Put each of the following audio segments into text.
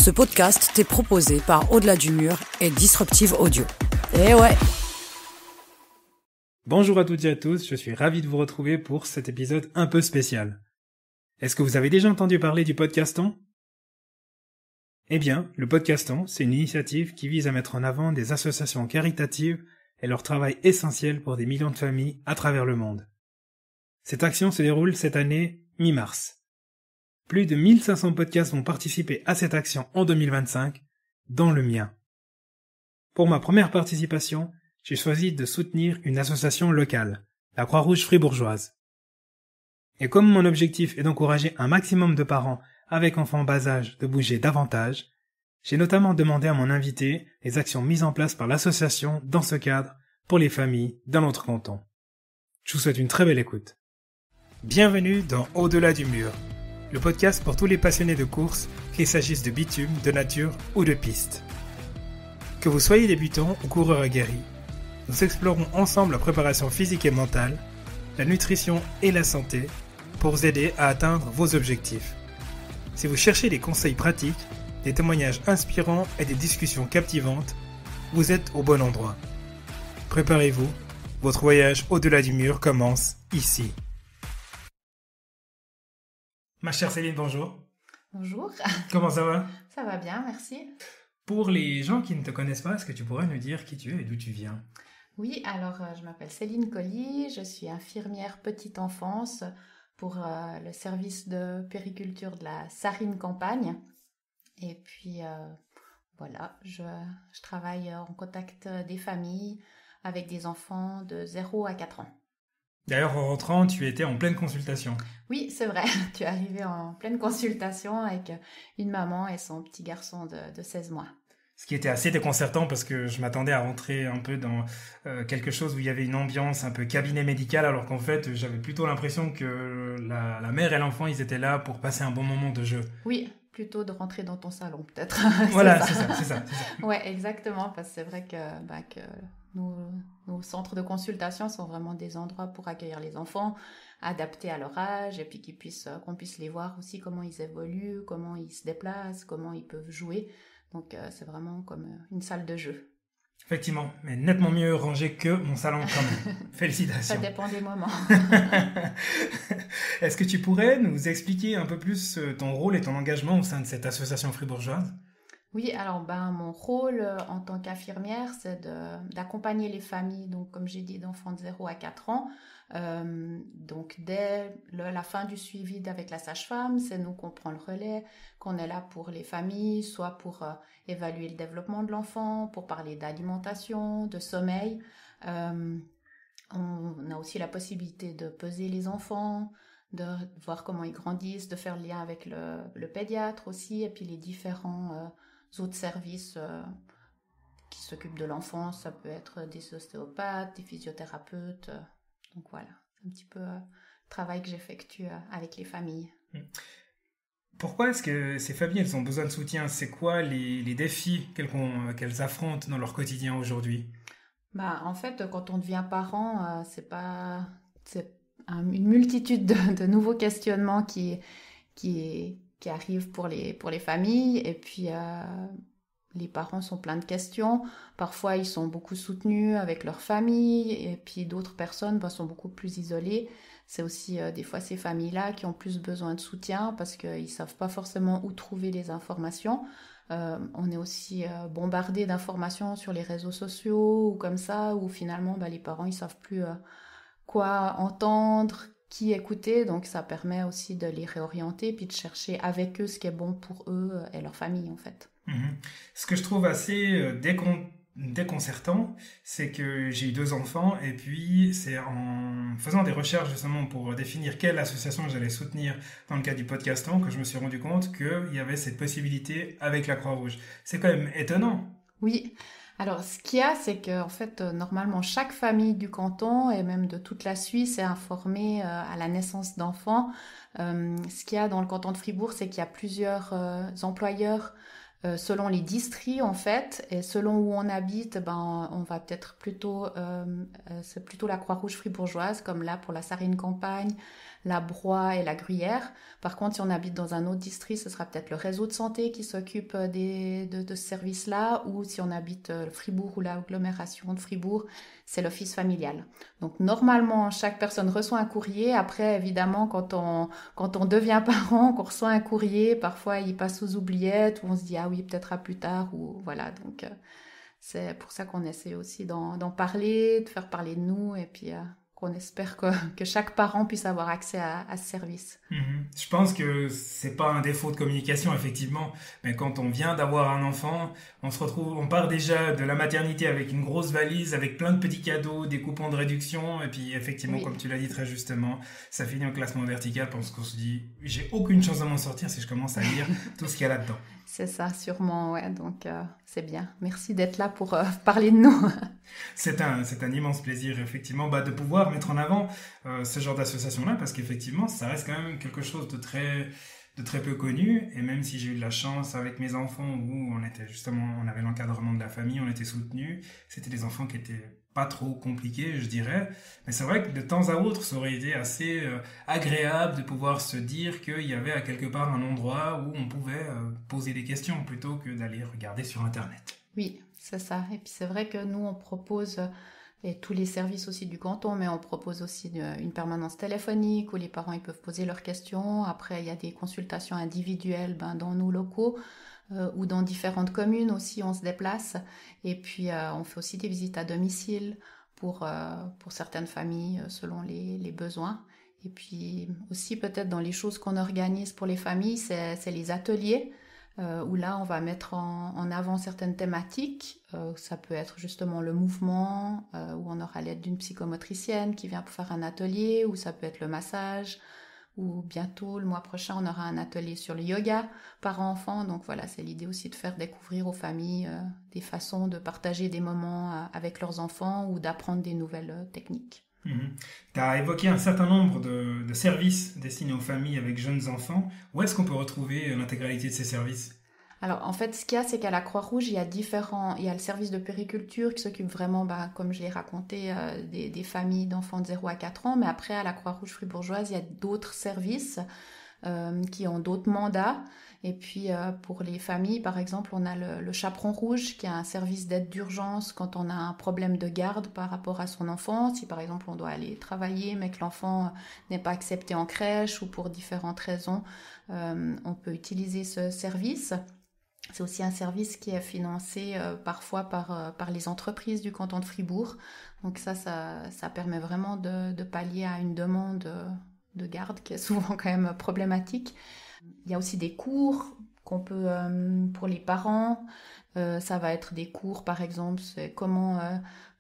Ce podcast t'est proposé par Au-delà du mur et Disruptive Audio. Eh ouais! Bonjour à toutes et à tous, je suis ravi de vous retrouver pour cet épisode un peu spécial. Est-ce que vous avez déjà entendu parler du podcaston ? Eh bien, le podcaston, c'est une initiative qui vise à mettre en avant des associations caritatives et leur travail essentiel pour des millions de familles à travers le monde. Cette action se déroule cette année mi-mars. Plus de 1500 podcasts vont participer à cette action en 2025, dont le mien. Pour ma première participation, j'ai choisi de soutenir une association locale, la Croix-Rouge fribourgeoise. Et comme mon objectif est d'encourager un maximum de parents avec enfants bas âge de bouger davantage, j'ai notamment demandé à mon invité les actions mises en place par l'association dans ce cadre pour les familles dans notre canton. Je vous souhaite une très belle écoute. Bienvenue dans Au-delà du mur, le podcast pour tous les passionnés de course, qu'il s'agisse de bitume, de nature ou de piste. Que vous soyez débutant ou coureur aguerri, nous explorons ensemble la préparation physique et mentale, la nutrition et la santé pour vous aider à atteindre vos objectifs. Si vous cherchez des conseils pratiques, des témoignages inspirants et des discussions captivantes, vous êtes au bon endroit. Préparez-vous, votre voyage au-delà du mur commence ici. Ma chère Céline, bonjour. Bonjour. Comment ça va ? Ça va bien, merci. Pour les gens qui ne te connaissent pas, est-ce que tu pourrais nous dire qui tu es et d'où tu viens ? Oui, alors je m'appelle Céline Colly, je suis infirmière petite enfance pour le service de périculture de la Sarine Campagne. Et puis voilà, je travaille en contact des familles avec des enfants de 0 à 4 ans. D'ailleurs, en rentrant, tu étais en pleine consultation. Oui, c'est vrai, tu es arrivée en pleine consultation avec une maman et son petit garçon de 16 mois. Ce qui était assez déconcertant parce que je m'attendais à rentrer un peu dans quelque chose où il y avait une ambiance un peu cabinet médical, alors qu'en fait, j'avais plutôt l'impression que la mère et l'enfant, ils étaient là pour passer un bon moment de jeu. Oui, plutôt de rentrer dans ton salon, peut-être. Voilà, c'est ça. Ouais, exactement, parce que c'est vrai que nos centres de consultation sont vraiment des endroits pour accueillir les enfants, adaptés à leur âge, et puis qu'on puisse les voir aussi comment ils évoluent, comment ils se déplacent, comment ils peuvent jouer. Donc c'est vraiment comme une salle de jeu. Effectivement, mais nettement mieux rangé que mon salon quand même. Félicitations. Ça dépend des moments. Est-ce que tu pourrais nous expliquer un peu plus ton rôle et ton engagement au sein de cette association fribourgeoise ? Oui, alors mon rôle en tant qu'infirmière, c'est d'accompagner les familles, donc comme j'ai dit, d'enfants de 0 à 4 ans. Donc dès la fin du suivi avec la sage-femme, c'est nous qu'on prend le relais, qu'on est là pour les familles, soit pour évaluer le développement de l'enfant, pour parler d'alimentation, de sommeil. On a aussi la possibilité de peser les enfants, de voir comment ils grandissent, de faire le lien avec le pédiatre aussi, et puis les différents autres services qui s'occupent de l'enfant. Ça peut être des ostéopathes, des physiothérapeutes. Donc voilà, c'est un petit peu le travail que j'effectue avec les familles. Pourquoi est-ce que ces familles elles ont besoin de soutien ? C'est quoi les défis qu'elles affrontent dans leur quotidien aujourd'hui ? En fait, quand on devient parent, c'est une multitude de nouveaux questionnements qui arrivent pour les familles. Et puis, les parents sont pleins de questions. Parfois, ils sont beaucoup soutenus avec leur famille. Et puis, d'autres personnes sont beaucoup plus isolées. C'est aussi des fois ces familles-là qui ont plus besoin de soutien parce qu'ils ne savent pas forcément où trouver les informations. On est aussi bombardé d'informations sur les réseaux sociaux ou comme ça, où finalement les parents ils savent plus quoi entendre, qui écouter, donc ça permet aussi de les réorienter puis de chercher avec eux ce qui est bon pour eux et leur famille en fait. Ce que je trouve assez déconcertant, c'est que j'ai eu 2 enfants et puis c'est en faisant des recherches justement pour définir quelle association j'allais soutenir dans le cadre du podcaston que je me suis rendu compte qu'il y avait cette possibilité avec la Croix-Rouge. C'est quand même étonnant. Oui, alors ce qu'il y a, c'est que en fait, normalement, chaque famille du canton et même de toute la Suisse est informée à la naissance d'enfants. Ce qu'il y a dans le canton de Fribourg, c'est qu'il y a plusieurs employeurs selon les districts en fait, et selon où on habite, on va peut-être plutôt, c'est plutôt la Croix-Rouge fribourgeoise, comme là pour la Sarine Campagne, la Broye et la Gruyère. Par contre, si on habite dans un autre district, ce sera peut-être le réseau de santé qui s'occupe de ce service-là, ou si on habite Fribourg ou l'agglomération de Fribourg, c'est l'office familial. Donc normalement, chaque personne reçoit un courrier. Après, évidemment, quand on devient parent, qu'on reçoit un courrier, parfois il passe aux oubliettes, ou on se dit ah oui, peut-être à plus tard, ou voilà. Donc c'est pour ça qu'on essaie aussi d'en parler, de faire parler de nous, et puis qu'on espère que chaque parent puisse avoir accès à ce service. Je pense que c'est pas un défaut de communication, effectivement, mais quand on vient d'avoir un enfant, on part déjà de la maternité avec une grosse valise, avec plein de petits cadeaux, des coupons de réduction, et puis effectivement, Oui. comme tu l'as dit très justement, ça finit en classement vertical parce qu'on se dit, j'ai aucune chance de m'en sortir si je commence à lire tout ce qu'il y a là-dedans. C'est ça, sûrement, ouais. Donc, c'est bien. Merci d'être là pour parler de nous. C'est un immense plaisir, effectivement, de pouvoir mettre en avant ce genre d'association-là, parce qu'effectivement, ça reste quand même quelque chose de très peu connu. Et même si j'ai eu de la chance avec mes enfants, où on avait l'encadrement de la famille, on était soutenus, c'était des enfants qui étaient pas trop compliqués, je dirais. Mais c'est vrai que de temps à autre, ça aurait été assez agréable de pouvoir se dire qu'il y avait à quelque part un endroit où on pouvait poser des questions plutôt que d'aller regarder sur Internet. Oui, c'est ça. Et puis, c'est vrai que nous, on propose, et tous les services aussi du canton, mais on propose aussi une permanence téléphonique où les parents ils peuvent poser leurs questions. Après, il y a des consultations individuelles dans nos locaux. Ou dans différentes communes aussi, on se déplace. Et puis, on fait aussi des visites à domicile pour certaines familles, selon les besoins. Et puis, aussi, peut-être dans les choses qu'on organise pour les familles, c'est les ateliers, où là, on va mettre en avant certaines thématiques. Ça peut être justement le mouvement, où on aura l'aide d'une psychomotricienne qui vient pour faire un atelier, ou ça peut être le massage, ou bientôt, le mois prochain, on aura un atelier sur le yoga parents-enfants. Donc voilà, c'est l'idée aussi de faire découvrir aux familles des façons de partager des moments avec leurs enfants ou d'apprendre des nouvelles techniques. Tu as évoqué un certain nombre de services destinés aux familles avec jeunes enfants. Où est-ce qu'on peut retrouver l'intégralité de ces services ? Alors, en fait, ce qu'il y a, c'est qu'à la Croix-Rouge, il y a le service de périculture qui s'occupe vraiment, comme je l'ai raconté, des familles d'enfants de 0 à 4 ans. Mais après, à la Croix-Rouge fribourgeoise, il y a d'autres services qui ont d'autres mandats. Et puis, pour les familles, par exemple, on a le Chaperon Rouge, qui a un service d'aide d'urgence quand on a un problème de garde par rapport à son enfant. Si, par exemple, on doit aller travailler, mais que l'enfant n'est pas accepté en crèche ou pour différentes raisons, on peut utiliser ce service. C'est aussi un service qui est financé parfois par les entreprises du canton de Fribourg. Donc ça permet vraiment de pallier à une demande de garde qui est souvent quand même problématique. Il y a aussi des cours qu'on peut, pour les parents, ça va être des cours par exemple, c'est comment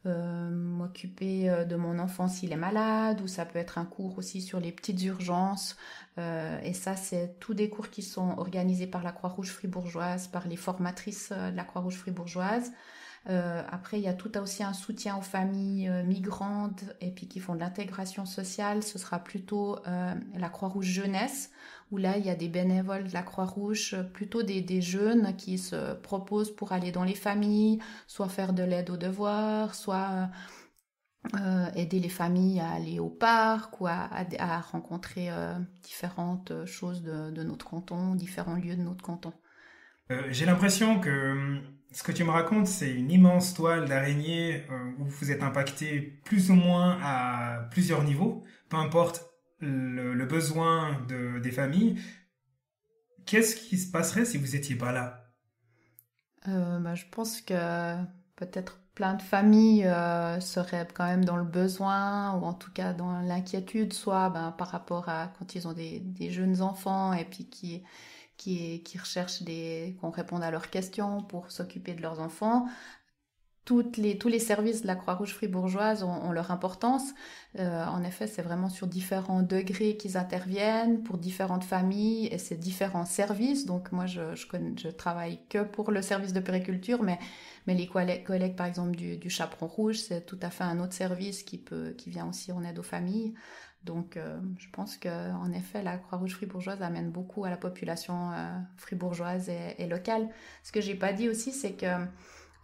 m'occuper de mon enfant s'il est malade, ou ça peut être un cours aussi sur les petites urgences. Et ça, c'est tous des cours qui sont organisés par la Croix-Rouge fribourgeoise, par les formatrices de la Croix-Rouge fribourgeoise. Après, il y a tout aussi un soutien aux familles migrantes et puis qui font de l'intégration sociale. Ce sera plutôt la Croix-Rouge jeunesse, où là, il y a des bénévoles de la Croix-Rouge, plutôt des jeunes qui se proposent pour aller dans les familles, soit faire de l'aide aux devoirs, soit aider les familles à aller au parc ou à rencontrer différentes choses de notre canton, différents lieux de notre canton. J'ai l'impression que ce que tu me racontes, c'est une immense toile d'araignée où vous êtes impacté plus ou moins à plusieurs niveaux, peu importe le besoin des familles. Qu'est-ce qui se passerait si vous n'étiez pas là ? Je pense que peut-être plein de familles seraient quand même dans le besoin, ou en tout cas dans l'inquiétude, soit par rapport à quand ils ont des jeunes enfants et puis qui recherchent qu'on réponde à leurs questions pour s'occuper de leurs enfants. Tous les services de la Croix-Rouge fribourgeoise ont leur importance. En effet, c'est vraiment sur différents degrés qu'ils interviennent pour différentes familles et c'est différents services. Donc moi, je travaille que pour le service de périculture, mais les collègues, par exemple, du Chaperon Rouge, c'est tout à fait un autre service qui vient aussi en aide aux familles. Donc, je pense qu'en effet, la Croix-Rouge fribourgeoise amène beaucoup à la population fribourgeoise et locale. Ce que j'ai pas dit aussi, c'est que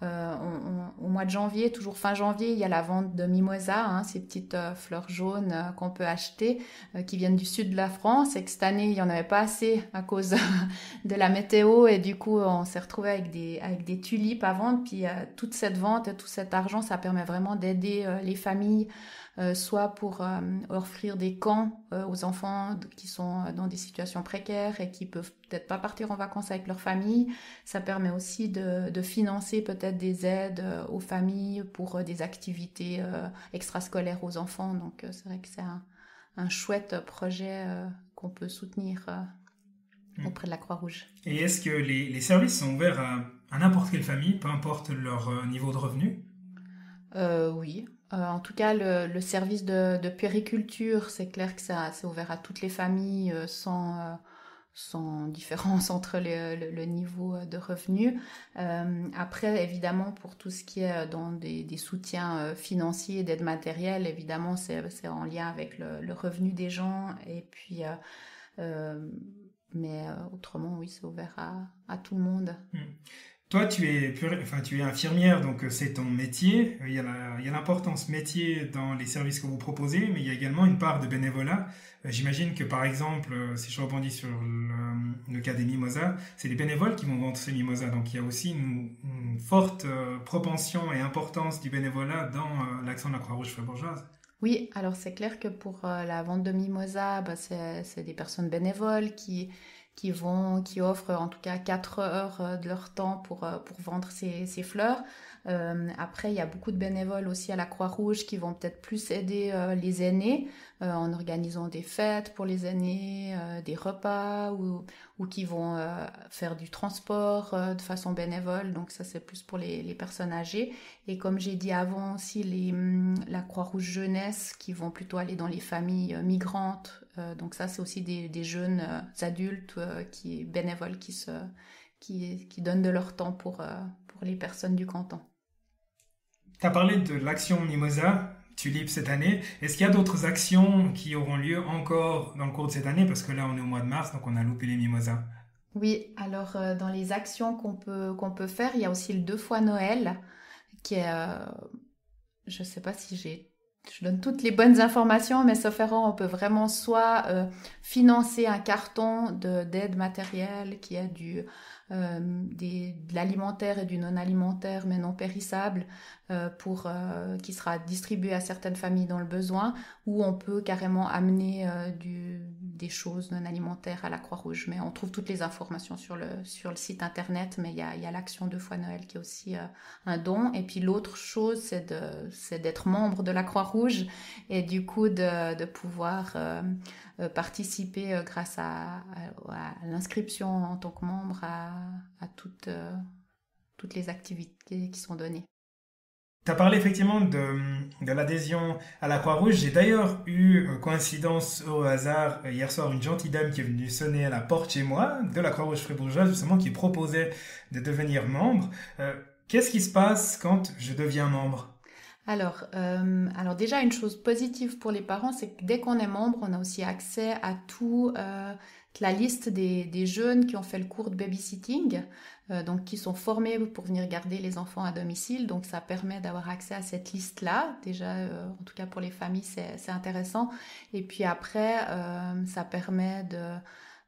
Au mois de janvier, toujours fin janvier, il y a la vente de mimosa, ces petites fleurs jaunes qu'on peut acheter, qui viennent du sud de la France, et que cette année, il n'y en avait pas assez à cause de la météo, et du coup, on s'est retrouvé avec des tulipes à vendre, puis toute cette vente et tout cet argent, ça permet vraiment d'aider les familles, soit pour offrir des camps aux enfants qui sont dans des situations précaires et qui peuvent peut-être pas partir en vacances avec leur famille. Ça permet aussi de financer peut-être des aides aux familles pour des activités extrascolaires aux enfants. Donc c'est vrai que c'est un chouette projet qu'on peut soutenir auprès de la Croix-Rouge. Et est-ce que les services sont ouverts à n'importe quelle famille, peu importe leur niveau de revenu? Oui. En tout cas, le service de puériculture, c'est clair que c'est ouvert à toutes les familles sans différence entre le niveau de revenus. Après, évidemment, pour tout ce qui est dans des soutiens financiers, d'aide matérielle, évidemment, c'est en lien avec le revenu des gens. Et puis, mais autrement, oui, c'est ouvert à tout le monde. Toi, tu es infirmière, donc c'est ton métier. Il y a l'importance métier dans les services que vous proposez, mais il y a également une part de bénévolat. J'imagine que, par exemple, si je rebondis sur le cas des mimosas, c'est les bénévoles qui vont vendre ces mimosas. Donc, il y a aussi une forte propension et importance du bénévolat dans l'action de la Croix-Rouge fribourgeoise. Oui, alors c'est clair que pour la vente de mimosas, c'est des personnes bénévoles qui offrent en tout cas 4 heures de leur temps pour vendre ces fleurs. Après, il y a beaucoup de bénévoles aussi à la Croix-Rouge qui vont peut-être plus aider les aînés en organisant des fêtes pour les aînés, des repas ou qui vont faire du transport de façon bénévole. Donc ça, c'est plus pour les personnes âgées. Et comme j'ai dit avant aussi, la Croix-Rouge jeunesse qui vont plutôt aller dans les familles migrantes. Donc ça, c'est aussi des jeunes adultes bénévoles qui donnent de leur temps pour les personnes du canton. Tu as parlé de l'action Mimosa, Tulipe cette année. Est-ce qu'il y a d'autres actions qui auront lieu encore dans le cours de cette année? Parce que là, on est au mois de mars, donc on a loupé les Mimosas. Oui, alors dans les actions qu'on peut faire, il y a aussi le 2 fois Noël, qui est, je ne sais pas si je donne toutes les bonnes informations, mais sauf erreur, on peut vraiment soit financer un carton d'aide matérielle qui est de l'alimentaire et du non-alimentaire, mais non périssable, qui sera distribué à certaines familles dans le besoin, ou on peut carrément amener des choses non alimentaires à la Croix-Rouge. Mais on trouve toutes les informations sur le site internet, mais il y a l'action 2 fois Noël qui est aussi un don. Et puis l'autre chose, c'est d'être membre de la Croix-Rouge et du coup de pouvoir participer grâce à l'inscription en tant que membre à toutes les activités qui sont données. Tu as parlé effectivement de l'adhésion à la Croix-Rouge. J'ai d'ailleurs eu, coïncidence au hasard, hier soir, une gentille dame qui est venue sonner à la porte chez moi, de la Croix-Rouge fribourgeoise, justement, qui proposait de devenir membre. Qu'est-ce qui se passe quand je deviens membre ? Alors déjà, une chose positive pour les parents, c'est que dès qu'on est membre, on a aussi accès à la liste des jeunes qui ont fait le cours de babysitting, donc qui sont formés pour venir garder les enfants à domicile. Donc ça permet d'avoir accès à cette liste-là. Déjà, en tout cas pour les familles, c'est intéressant. Et puis après, ça permet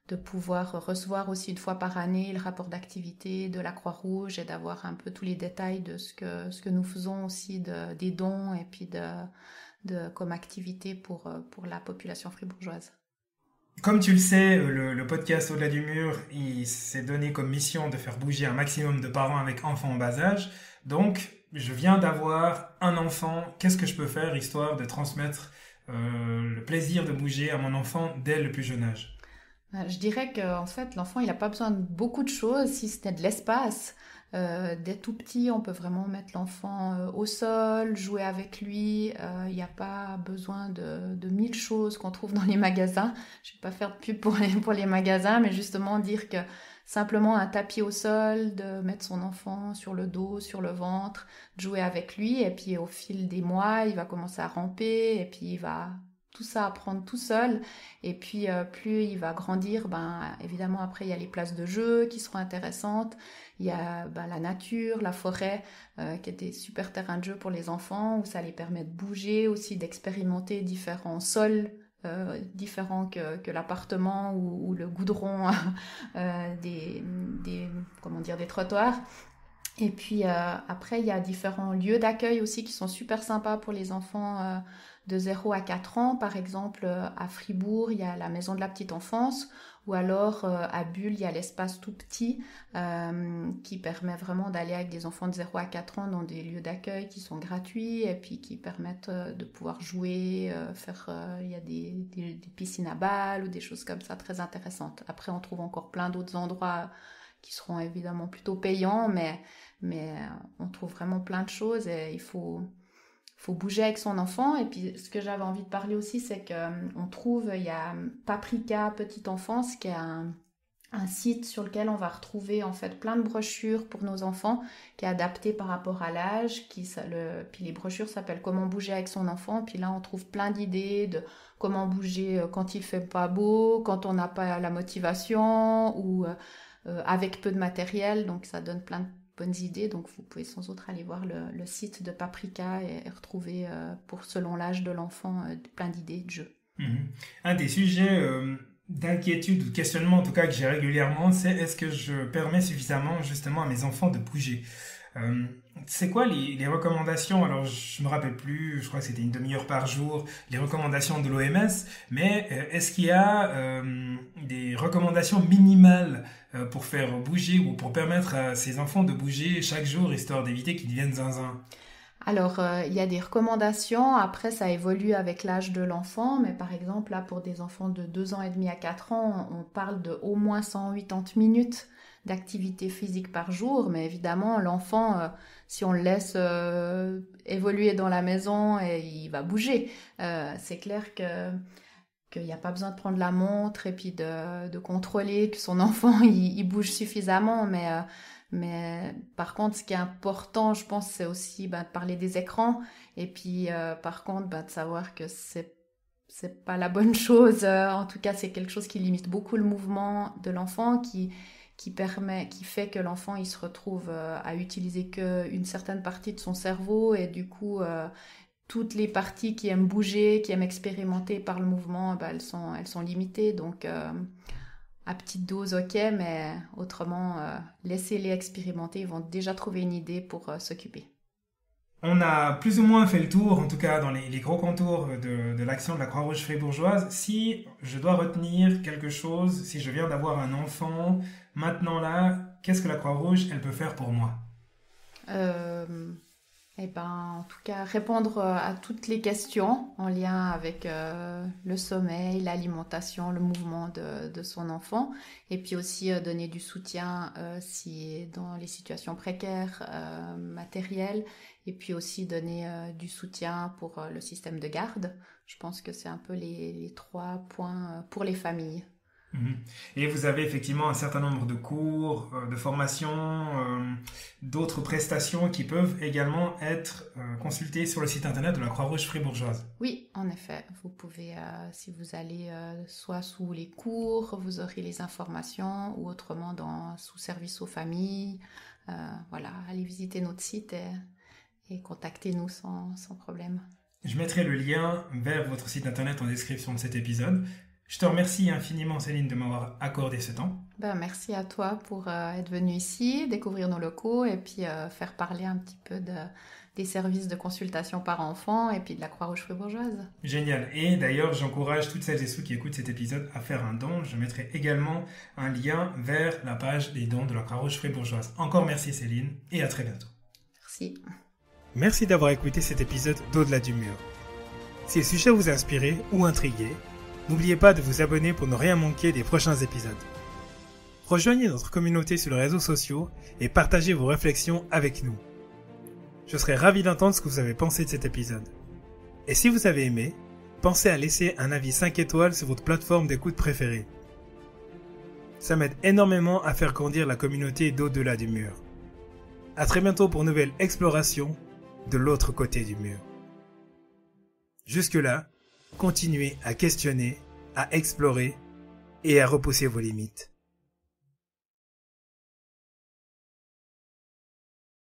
de pouvoir recevoir aussi une fois par année le rapport d'activité de la Croix-Rouge et d'avoir un peu tous les détails de ce que nous faisons aussi des dons et puis comme activité pour la population fribourgeoise. Comme tu le sais, le podcast Au-delà du mur, il s'est donné comme mission de faire bouger un maximum de parents avec enfants en bas âge. Donc, je viens d'avoir un enfant. Qu'est-ce que je peux faire histoire de transmettre le plaisir de bouger à mon enfant dès le plus jeune âge ? Je dirais qu'en fait, l'enfant, il n'a pas besoin de beaucoup de choses, si ce n'est de l'espace. Dès tout petit, on peut vraiment mettre l'enfant au sol, jouer avec lui. Il n'y a pas besoin de 1000 choses qu'on trouve dans les magasins. Je ne vais pas faire de pub pour les magasins, mais justement dire que simplement un tapis au sol, de mettre son enfant sur le dos, sur le ventre, de jouer avec lui. Et puis au fil des mois, il va commencer à ramper et puis il va tout ça à apprendre tout seul. Et puis, plus il va grandir, évidemment, après, il y a les places de jeu qui seront intéressantes. Il y a la nature, la forêt, qui est des super terrains de jeu pour les enfants, où ça les permet de bouger, aussi d'expérimenter différents sols, différents que l'appartement ou le goudron des trottoirs. Et puis après, il y a différents lieux d'accueil aussi qui sont super sympas pour les enfants de 0 à 4 ans. Par exemple, à Fribourg, il y a la maison de la petite enfance, ou alors à Bulle, il y a l'espace tout petit qui permet vraiment d'aller avec des enfants de 0 à 4 ans dans des lieux d'accueil qui sont gratuits et puis qui permettent de pouvoir jouer, il y a des piscines à balles ou des choses comme ça très intéressantes. Après, on trouve encore plein d'autres endroits qui seront évidemment plutôt payants, mais on trouve vraiment plein de choses et il faut bouger avec son enfant. Et puis ce que j'avais envie de parler aussi, c'est qu'on trouve, il y a Paprika Petite Enfance qui est un site sur lequel on va retrouver en fait plein de brochures pour nos enfants qui est adapté par rapport à l'âge. Puis les brochures s'appellent Comment bouger avec son enfant. Puis là on trouve plein d'idées de comment bouger quand il fait pas beau, quand on n'a pas la motivation ou avec peu de matériel. Donc ça donne plein de bonnes idées, donc vous pouvez sans autre aller voir le site de Paprika et retrouver, selon l'âge de l'enfant, plein d'idées de jeux. Un des sujets d'inquiétude ou de questionnement, en tout cas, que j'ai régulièrement, c'est est-ce que je permets suffisamment justement à mes enfants de bouger ? C'est quoi les recommandations ? Alors, je me rappelle plus, je crois que c'était une demi-heure par jour, les recommandations de l'OMS, mais est-ce qu'il y a des recommandations minimales pour faire bouger ou pour permettre à ces enfants de bouger chaque jour, histoire d'éviter qu'ils deviennent zinzin ? Alors, il y a des recommandations, après ça évolue avec l'âge de l'enfant, mais par exemple, là, pour des enfants de 2 ans et demi à 4 ans, on parle de au moins 180 minutes d'activité physique par jour, mais évidemment, l'enfant, si on le laisse évoluer dans la maison, il va bouger. C'est clair qu'il n'y a pas besoin de prendre la montre et puis de contrôler que son enfant il bouge suffisamment, mais par contre, ce qui est important, je pense, c'est aussi de parler des écrans et puis par contre de savoir que c'est pas la bonne chose. En tout cas, c'est quelque chose qui limite beaucoup le mouvement de l'enfant, qui fait que l'enfant il se retrouve à utiliser qu'une certaine partie de son cerveau et du coup toutes les parties qui aiment bouger, qui aiment expérimenter par le mouvement, elles sont limitées. Donc à petite dose, ok, mais autrement laissez-les expérimenter, ils vont déjà trouver une idée pour s'occuper. On a plus ou moins fait le tour, en tout cas dans les gros contours de l'action de la Croix-Rouge fribourgeoise. Si je dois retenir quelque chose, si je viens d'avoir un enfant, maintenant là, qu'est-ce que la Croix-Rouge, elle peut faire pour moi ? En tout cas, répondre à toutes les questions en lien avec le sommeil, l'alimentation, le mouvement de son enfant. Et puis aussi donner du soutien si dans les situations précaires, matérielles. Et puis aussi donner du soutien pour le système de garde. Je pense que c'est un peu les 3 points pour les familles. Et vous avez effectivement un certain nombre de cours, de formations, d'autres prestations qui peuvent également être consultées sur le site internet de la Croix-Rouge fribourgeoise. Oui, en effet. Vous pouvez, si vous allez soit sous les cours, vous aurez les informations ou autrement sous service aux familles. Allez visiter notre site et contactez-nous sans problème. Je mettrai le lien vers votre site internet en description de cet épisode. Je te remercie infiniment, Céline, de m'avoir accordé ce temps. Merci à toi pour être venue ici, découvrir nos locaux et puis faire parler un petit peu des services de consultation par enfant et puis de la Croix-Rouge fribourgeoise. Génial. Et d'ailleurs, j'encourage toutes celles et ceux qui écoutent cet épisode à faire un don. Je mettrai également un lien vers la page des dons de la Croix-Rouge fribourgeoise. Encore merci, Céline, et à très bientôt. Merci. Merci d'avoir écouté cet épisode d'Au-delà du mur. Si le sujet vous a inspiré ou intrigué, n'oubliez pas de vous abonner pour ne rien manquer des prochains épisodes. Rejoignez notre communauté sur les réseaux sociaux et partagez vos réflexions avec nous. Je serai ravi d'entendre ce que vous avez pensé de cet épisode. Et si vous avez aimé, pensez à laisser un avis 5 étoiles sur votre plateforme d'écoute préférée. Ça m'aide énormément à faire grandir la communauté d'Au-delà du mur. À très bientôt pour une nouvelle exploration de l'autre côté du mur. Jusque-là, continuez à questionner, à explorer et à repousser vos limites.